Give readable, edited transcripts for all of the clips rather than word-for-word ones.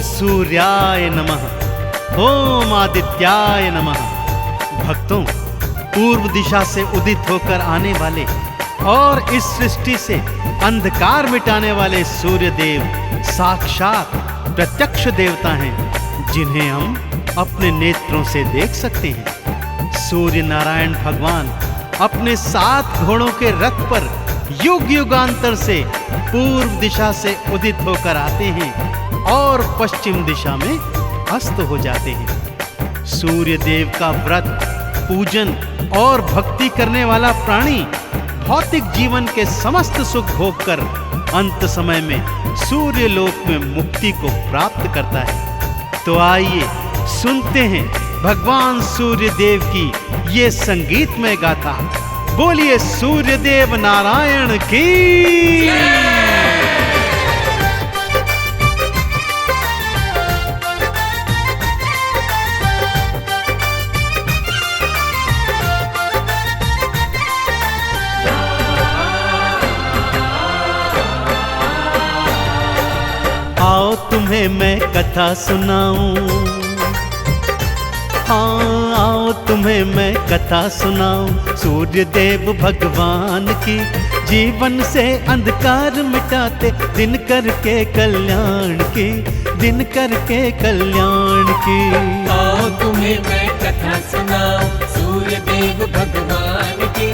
सूर्याय नमः, ओम आदित्याय नमः। भक्तों, पूर्व दिशा से उदित होकर आने वाले और इस सृष्टि से अंधकार मिटाने वाले सूर्य देव साक्षात प्रत्यक्ष देवता हैं, जिन्हें हम अपने नेत्रों से देख सकते हैं। सूर्य नारायण भगवान अपने 7 घोड़ों के रथ पर युग युगांतर से पूर्व दिशा से उदित होकर आते हैं और पश्चिम दिशा में अस्त हो जाते हैं। सूर्य देव का व्रत, पूजन और भक्ति करने वाला प्राणी भौतिक जीवन के समस्त सुख भोग कर अंत समय में सूर्य लोक में मुक्ति को प्राप्त करता है। तो आइए सुनते हैं भगवान सूर्य देव की ये संगीतमय गाथा। बोलिए सूर्य देव नारायण की। आओ तुम्हें मैं कथा सुनाऊं, हाँ आओ तुम्हें मैं कथा सुनाऊं सूर्य देव भगवान की। जीवन से अंधकार मिटाते दिन करके कल्याण की, दिन करके कल्याण की। आओ तुम्हें मैं कथा सुनाऊं सूर्य देव भगवान की।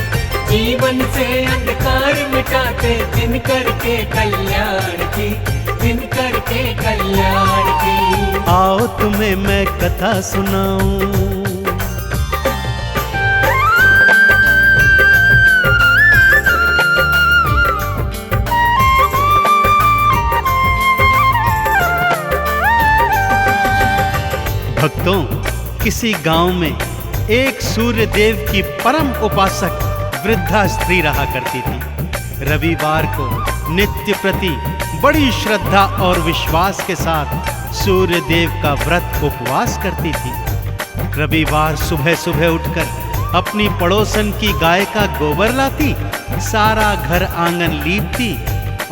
जीवन से अंधकार मिटाते दिन करके कल्याण की, दिन करके कल्याण की। आओ तुम्हें मैं कथा सुनाऊं। भक्तों, किसी गांव में एक सूर्य देव की परम उपासक वृद्धा स्त्री रहा करती थी। रविवार को नित्य प्रति बड़ी श्रद्धा और विश्वास के साथ सूर्य देव का व्रत उपवास करती थी। रविवार सुबह सुबह उठकर अपनी पड़ोसन की गाय का गोबर लाती, सारा घर आंगन लीपती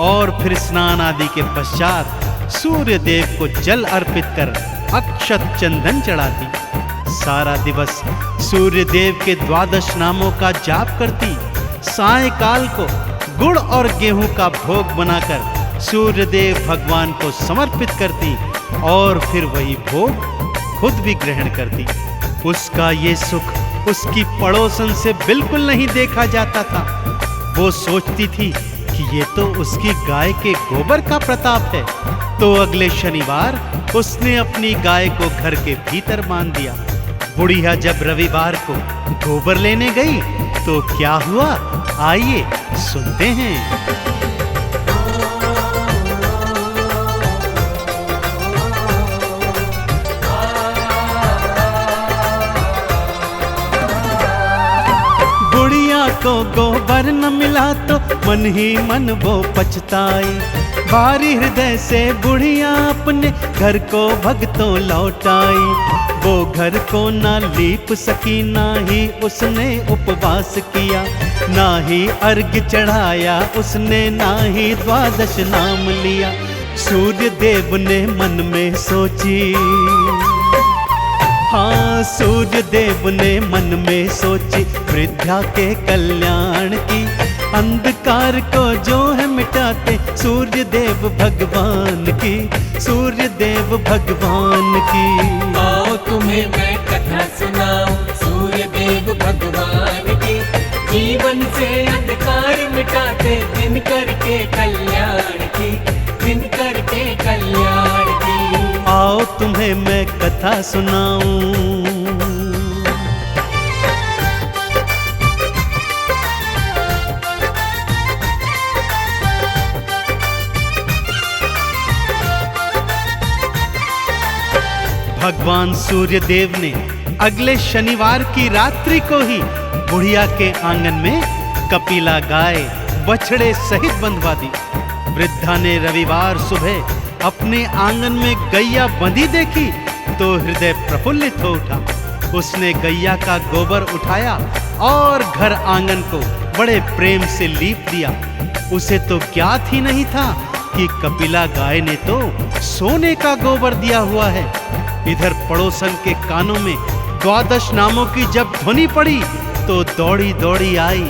और फिर स्नान आदि के पश्चात सूर्य देव को जल अर्पित कर अक्षत चंदन चढ़ाती। सारा दिवस सूर्य देव के 12 नामों का जाप करती। सायंकाल को गुड़ और गेहूं का भोग बनाकर सूर्य देव भगवान को समर्पित करती और फिर वही भोग खुद भी ग्रहण करती। उसका ये सुख उसकी पड़ोसन से बिल्कुल नहीं देखा जाता था। वो सोचती थी कि ये तो उसकी गाय के गोबर का प्रताप है। तो अगले शनिवार उसने अपनी गाय को घर के भीतर बांध दिया। बुढ़िया जब रविवार को गोबर लेने गई तो क्या हुआ, आइए सुनते हैं। को गोबर न मिला तो मन ही मन वो पछताई। भारी हृदय से बुढ़िया अपने घर को भगतों लौटाई। वो घर को ना लीप सकी, ना ही उसने उपवास किया, ना ही अर्घ्य चढ़ाया उसने, ना ही 12 नाम लिया। सूर्य देव ने मन में सोची, हाँ सूर्य देव ने मन में सोची वृद्धा के कल्याण की। अंधकार को जो है मिटाते सूर्य देव भगवान की, सूर्य देव भगवान की। आओ तुम्हें मैं कथा सुनाऊं सूर्य देव भगवान की। जीवन से अंधकार मिटाते दिन करके कल्याण की, दिन करके कल्याण की। आओ तुम्हें मैं कथा सुनाऊं। भगवान सूर्य देव ने अगले शनिवार की रात्रि को ही बुढ़िया के आंगन में कपिला गाय बछड़े सहित बंधवा दी। वृद्धा ने रविवार सुबह अपने आंगन में गैया बंधी देखी तो हृदय प्रफुल्लित हो उठा। उसने गैया का गोबर उठाया और घर आंगन को बड़े प्रेम से लीप दिया। उसे तो ज्ञात ही नहीं था कि कपिला गाय ने तो सोने का गोबर दिया हुआ है। इधर पड़ोसन के कानों में 12 नामों की जब ध्वनि पड़ी तो दौड़ी दौड़ी आई।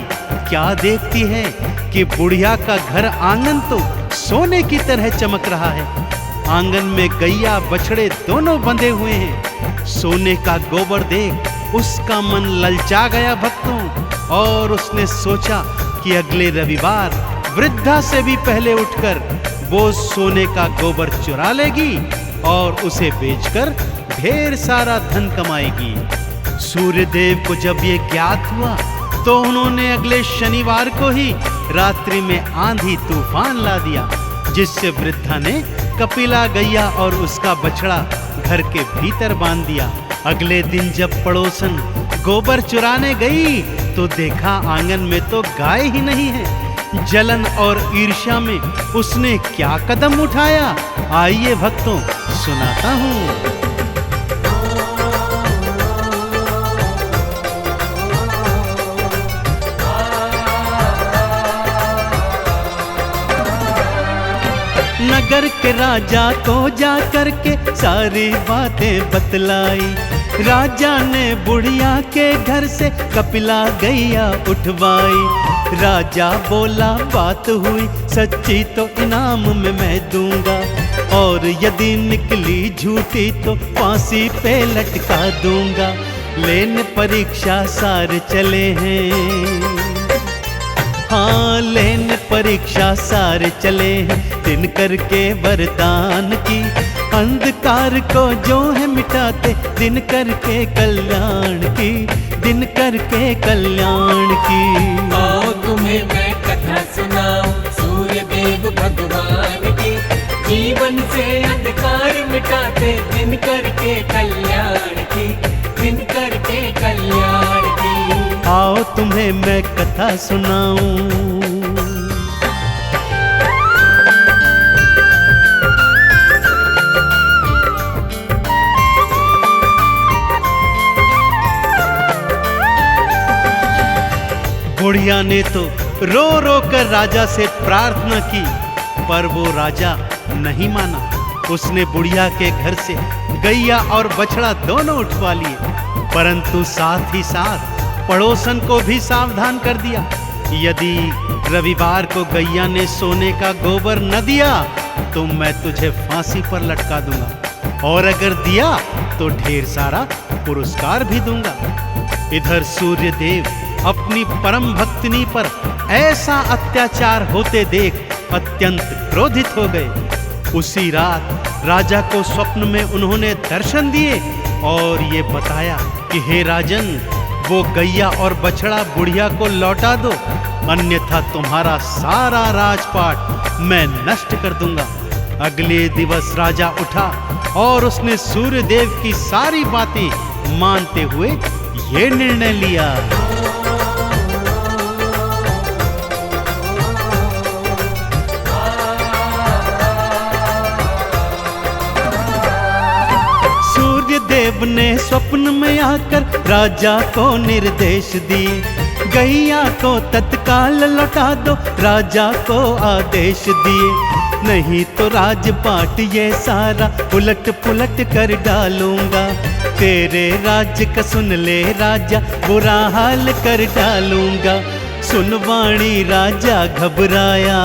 क्या देखती है कि बुढ़िया का घर आंगन तो सोने की तरह चमक रहा है। आंगन में गैया बछड़े दोनों बंधे हुए हैं। सोने का गोबर देख उसका मन ललचा गया भक्तों, और उसने सोचा कि अगले रविवार वृद्धा से भी पहले उठकर वो सोने का गोबर चुरा लेगी और उसे बेचकर ढेर सारा धन कमाएगी। सूर्यदेव को जब ये ज्ञात हुआ तो उन्होंने अगले शनिवार को ही रात्रि में आंधी तूफान ला दिया, जिससे वृद्धा ने कपिला गैया और उसका बछड़ा घर के भीतर बांध दिया। अगले दिन जब पड़ोसन गोबर चुराने गई तो देखा आंगन में तो गाय ही नहीं है। जलन और ईर्ष्या में उसने क्या कदम उठाया, आइए भक्तों सुनाता हूँ। नगर के राजा को जा करके सारी बातें बतलाई। राजा ने बुढ़िया के घर से कपिला गैया उठवाई। राजा बोला बात हुई सच्ची तो इनाम में मैं दूंगा, और यदि निकली झूठी तो फांसी पे लटका दूंगा। लेने परीक्षा सारे चले हैं, हाँ लेने परीक्षा सारे चले हैं। दिन करके वरदान की अंधकार को जो है मिटाते, दिन करके कल्याण की, दिन करके कल्याण की। आओ तुम्हें मैं कथा सुनाऊं सूर्य देव भगवान की। जीवन से अंधकार मिटाते, दिन करके कल्याण की, दिन करके कल्याण की। आओ तुम्हें मैं कथा सुनाऊं। बुढ़िया ने तो रो रो कर राजा से प्रार्थना की, पर वो राजा नहीं माना। उसने बुढ़िया के घर से गैया और बछड़ा दोनों उठवा लिए, परंतु साथ ही साथ पड़ोसन को भी सावधान कर दिया। यदि रविवार को गैया ने सोने का गोबर न दिया तो मैं तुझे फांसी पर लटका दूंगा, और अगर दिया तो ढेर सारा पुरस्कार भी दूंगा। इधर सूर्यदेव अपनी परम भक्तिनी पर ऐसा अत्याचार होते देख अत्यंत क्रोधित हो गए। उसी रात राजा को स्वप्न में उन्होंने दर्शन दिए और ये बताया कि हे राजन, वो गैया और बछड़ा बुढ़िया को लौटा दो, अन्यथा तुम्हारा सारा राजपाट मैं नष्ट कर दूंगा। अगले दिवस राजा उठा और उसने सूर्यदेव की सारी बातें मानते हुए ये निर्णय लिया। सूर्यदेव ने स्वप्न में आकर राजा को निर्देश दिए, गैया को तत्काल लौटा दो, राजा को आदेश दिए। नहीं तो राजपाट ये सारा उलट पुलट कर डालूंगा, तेरे राज्य का सुन ले राजा, बुरा हाल कर डालूंगा। सुनवाणी राजा घबराया,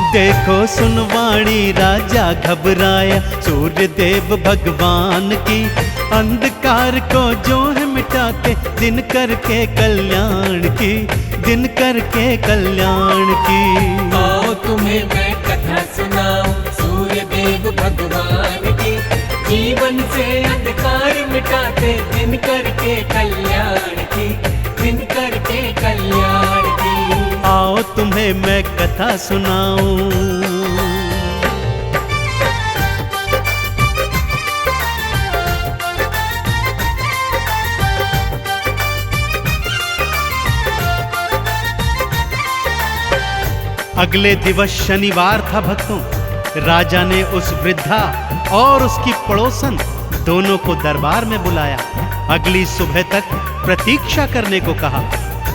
देखो सुनवाणी राजा घबराया। सूर्यदेव भगवान की अंधकार को जो है मिटाते, दिन करके कल्याण की, दिन करके कल्याण की। आओ तुम्हें मैं कथा सुनाऊं सूर्यदेव भगवान की। जीवन से अंधकार मिटाते, दिन करके कल्याण की, दिन करके कल्याण की। आओ तुम्हें मैं कथा सुनाऊं। अगले दिवस शनिवार था भक्तों। राजा ने उस वृद्धा और उसकी पड़ोसन दोनों को दरबार में बुलाया। अगली सुबह तक प्रतीक्षा करने को कहा।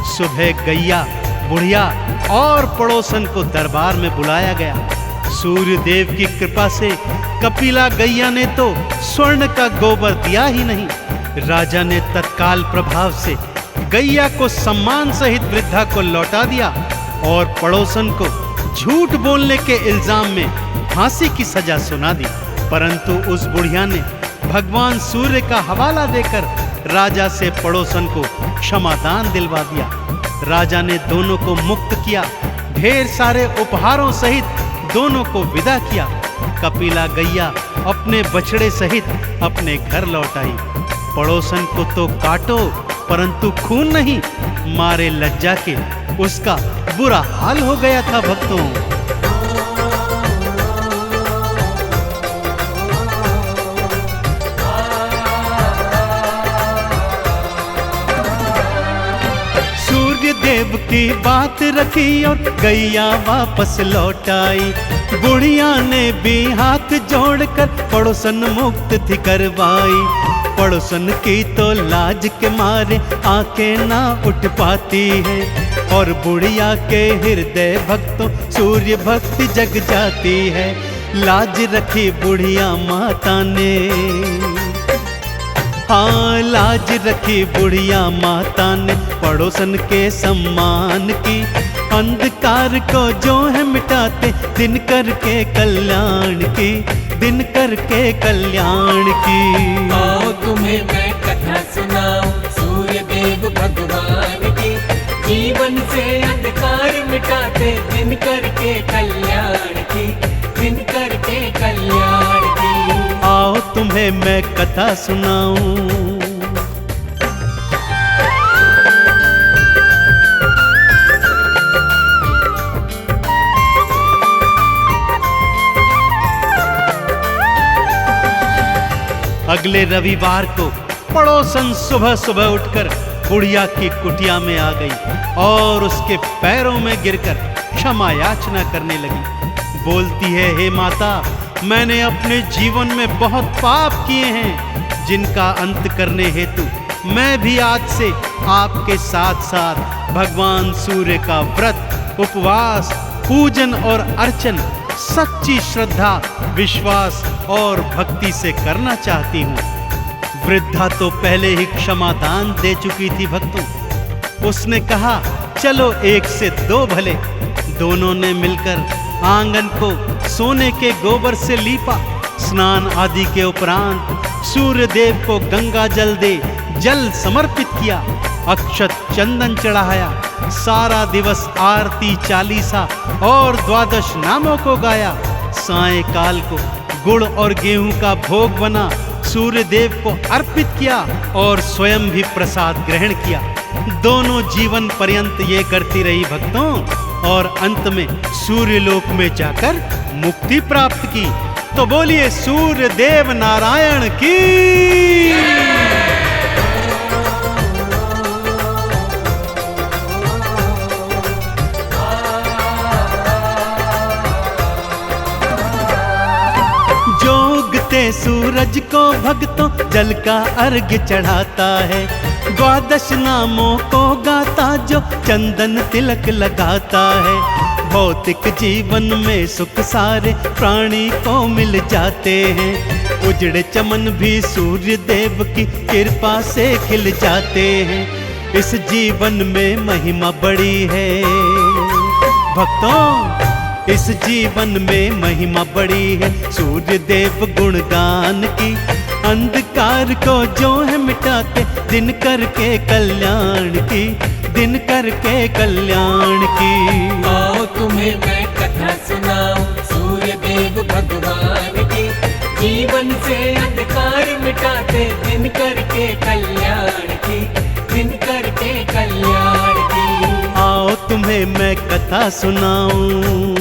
सुबह गैया बुढ़िया और पड़ोसन को दरबार में बुलाया गया। सूर्य देव की कृपा से कपिला गैया ने तो स्वर्ण का गोबर दिया ही नहीं। राजा ने तत्काल प्रभाव से गैया को सम्मान सहित वृद्धा को लौटा दिया और पड़ोसन को झूठ बोलने के इल्जाम में फांसी की सजा सुना दी। परंतु उस बुढ़िया ने भगवान सूर्य का हवाला देकर राजा से पड़ोसन को क्षमादान दिलवा दिया। राजा ने दोनों को मुक्त किया, ढेर सारे उपहारों सहित दोनों को विदा किया। कपिला गैया अपने बछड़े सहित अपने घर लौट आई। पड़ोसन को तो काटो परंतु खून नहीं, मारे लज्जा के उसका बुरा हाल हो गया था भक्तों। सूर्य देव की बात रखी और गैया वापस लौट आई। बुढ़िया ने भी हाथ जोड़कर पड़ोसन मुक्त थी करवाई। पड़ोसन की तो लाज के मारे आंखें ना उठ पाती है और बुढ़िया के हृदय भक्तों सूर्य भक्ति जग जाती है। लाज रखी बुढ़िया माता ने, हाँ लाज रखी बुढ़िया माता ने पड़ोसन के सम्मान की। अंधकार को जो है मिटाते दिन करके कल्याण की, दिन करके कल्याण की। आओ तुम्हें मैं कथा सुनाऊं सूर्य देव भगवान की। जीवन से अंधकार मिटाते दिन करके कल्याण की, दिन करके कल्याण की। आओ तुम्हें मैं कथा सुनाऊं। अगले रविवार को पड़ोसन सुबह सुबह उठकर बुढ़िया की कुटिया में आ गई और उसके पैरों में गिरकर क्षमा याचना करने लगी। बोलती है, हे माता, मैंने अपने जीवन में बहुत पाप किए हैं जिनका अंत करने हेतु मैं भी आज से आपके साथ साथ भगवान सूर्य का व्रत, उपवास, पूजन और अर्चन सच्ची श्रद्धा, विश्वास और भक्ति से करना चाहती हूँ। वृद्धा तो पहले ही क्षमादान दे चुकी थी भक्तों। उसने कहा, चलो एक से दो भले। दोनों ने मिलकर आंगन को सोने के गोबर से लीपा। स्नान आदि के उपरांत सूर्य देव को गंगा जल दे जल समर्पित किया, अक्षत चंदन चढ़ाया। सारा दिवस आरती, चालीसा और द्वादश नामों को गाया। सायंकाल को गुड़ और गेहूं का भोग बना सूर्य देव को अर्पित किया और स्वयं भी प्रसाद ग्रहण किया। दोनों जीवन पर्यंत ये करती रही भक्तों और अंत में सूर्य लोक में जाकर मुक्ति प्राप्त की। तो बोलिए सूर्य देव नारायण की। सूरज को भक्तों जल का अर्घ्य चढ़ाता है। द्वादश नामों को गाता जो चंदन तिलक लगाता है। भौतिक जीवन में सुख सारे प्राणी को मिल जाते हैं। उजड़े चमन भी सूर्य देव की कृपा से खिल जाते हैं। इस जीवन में महिमा बड़ी है भक्तों, इस जीवन में महिमा बड़ी है सूर्य देव गुणगान की। अंधकार को जो है मिटाते दिन करके कल्याण की, दिन करके कल्याण की। आओ तुम्हें मैं कथा सुनाऊं सूर्य देव भगवान की। जीवन से अंधकार मिटाते दिन करके कल्याण की, दिन करके कल्याण की। आओ तुम्हें मैं कथा सुनाऊं।